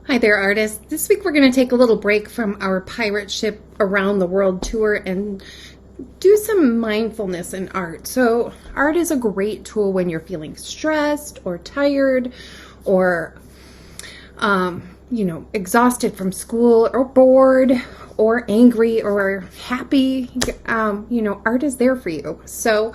Hi there, artists. This week we're going to take a little break from our pirate ship around the world tour and do some mindfulness in art. So, art is a great tool when you're feeling stressed or tired or, exhausted from school or bored or angry or happy. Art is there for you. So,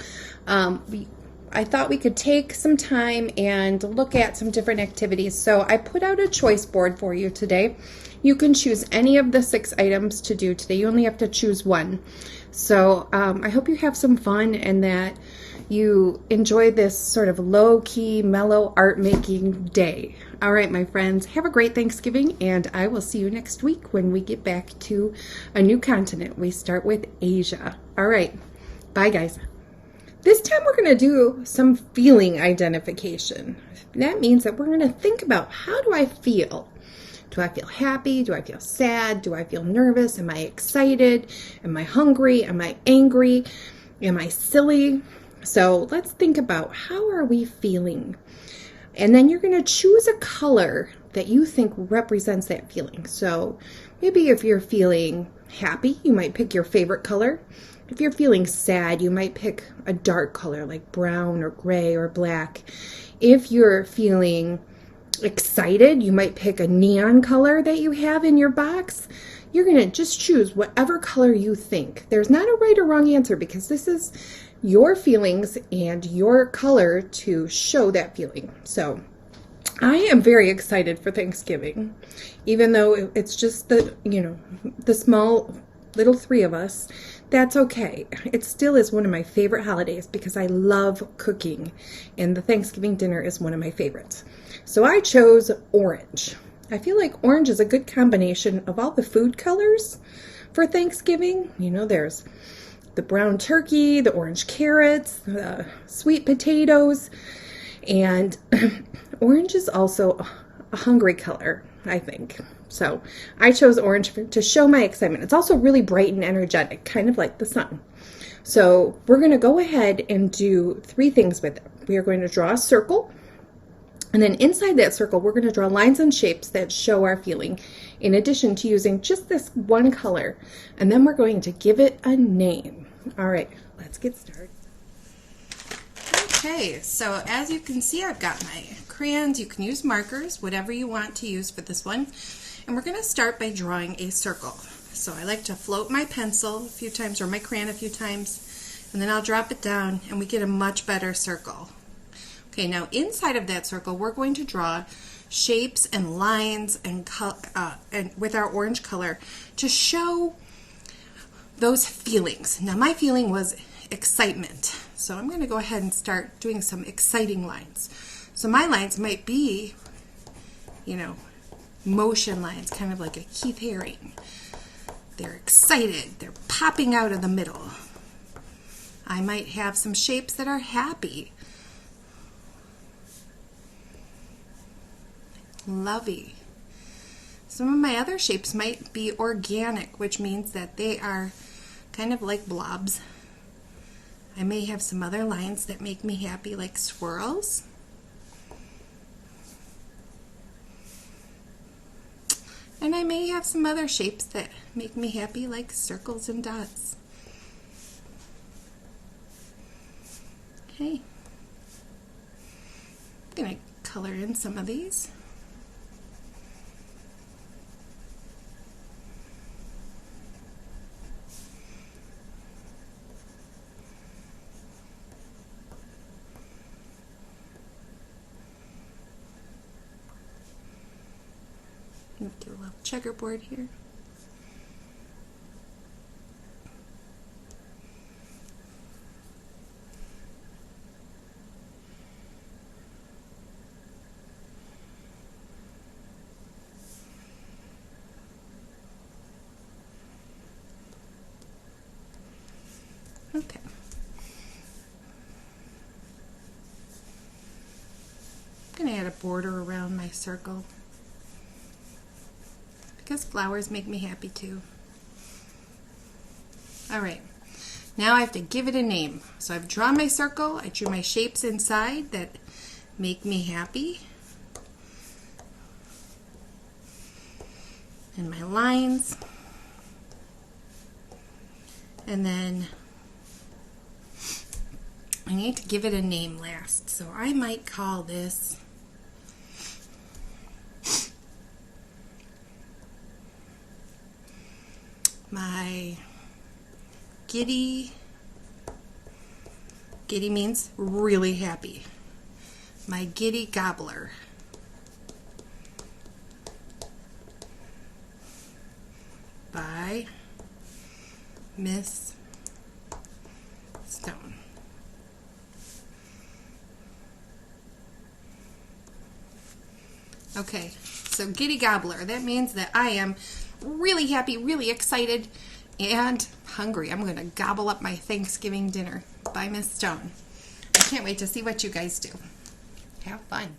I thought we could take some time and look at some different activities. So I put out a choice board for you today. You can choose any of the 6 items to do today. You only have to choose one. So I hope you have some fun and that you enjoy this sort of low-key, mellow art making day. All right, my friends, have a great Thanksgiving, and I will see you next week when we get back to a new continent. We start with Asia. All right, bye guys. This time we're going to do some feeling identification. That means that we're going to think about, how do I feel? Do I feel happy? Do I feel sad? Do I feel nervous? Am I excited? Am I hungry? Am I angry? Am I silly? So let's think about, how are we feeling? And then you're going to choose a color that you think represents that feeling. So maybe if you're feeling happy, you might pick your favorite color. If you're feeling sad, you might pick a dark color like brown or gray or black. If you're feeling excited, you might pick a neon color that you have in your box. You're going to just choose whatever color you think. There's not a right or wrong answer, because this is your feelings and your color to show that feeling. So I am very excited for Thanksgiving, even though it's just the small little 3 of us. That's okay. It still is one of my favorite holidays because I love cooking, and the Thanksgiving dinner is one of my favorites. So I chose orange. I feel like orange is a good combination of all the food colors for Thanksgiving. There's the brown turkey, the orange carrots, the sweet potatoes, and orange is also a hungry color, I think. So I chose orange to show my excitement. It's also really bright and energetic, kind of like the sun. So we're going to go ahead and do 3 things with it. We are going to draw a circle, and then inside that circle we're going to draw lines and shapes that show our feeling, in addition to using just this one color. And then we're going to give it a name. All right, let's get started. Okay, so as you can see, I've got my crayons. You can use markers, whatever you want to use for this one. And we're going to start by drawing a circle. So I like to float my pencil a few times, or my crayon a few times, and then I'll drop it down and we get a much better circle. Okay, now inside of that circle we're going to draw shapes and lines and with our orange color to show those feelings. Now my feeling was excitement, so I'm going to go ahead and start doing some exciting lines. So my lines might be, motion lines, kind of like a Keith Haring. They're excited. They're popping out of the middle. I might have some shapes that are happy. Lovey. Some of my other shapes might be organic, which means that they are kind of like blobs. I may have some other lines that make me happy, like swirls. And I may have some other shapes that make me happy, like circles and dots. Okay. I'm going to color in some of these. Do a little checkerboard here. Okay. I'm going to add a border around my circle, because flowers make me happy too. All right, now I have to give it a name. So I've drawn my circle, I drew my shapes inside that make me happy. and my lines. And then I need to give it a name last, so I might call this my giddy. Giddy means really happy. My Giddy Gobbler. By Miss Stone. Okay, so Giddy Gobbler, that means that I am really happy, really excited, and hungry. I'm going to gobble up my Thanksgiving dinner by Miss Stone. I can't wait to see what you guys do. Have fun.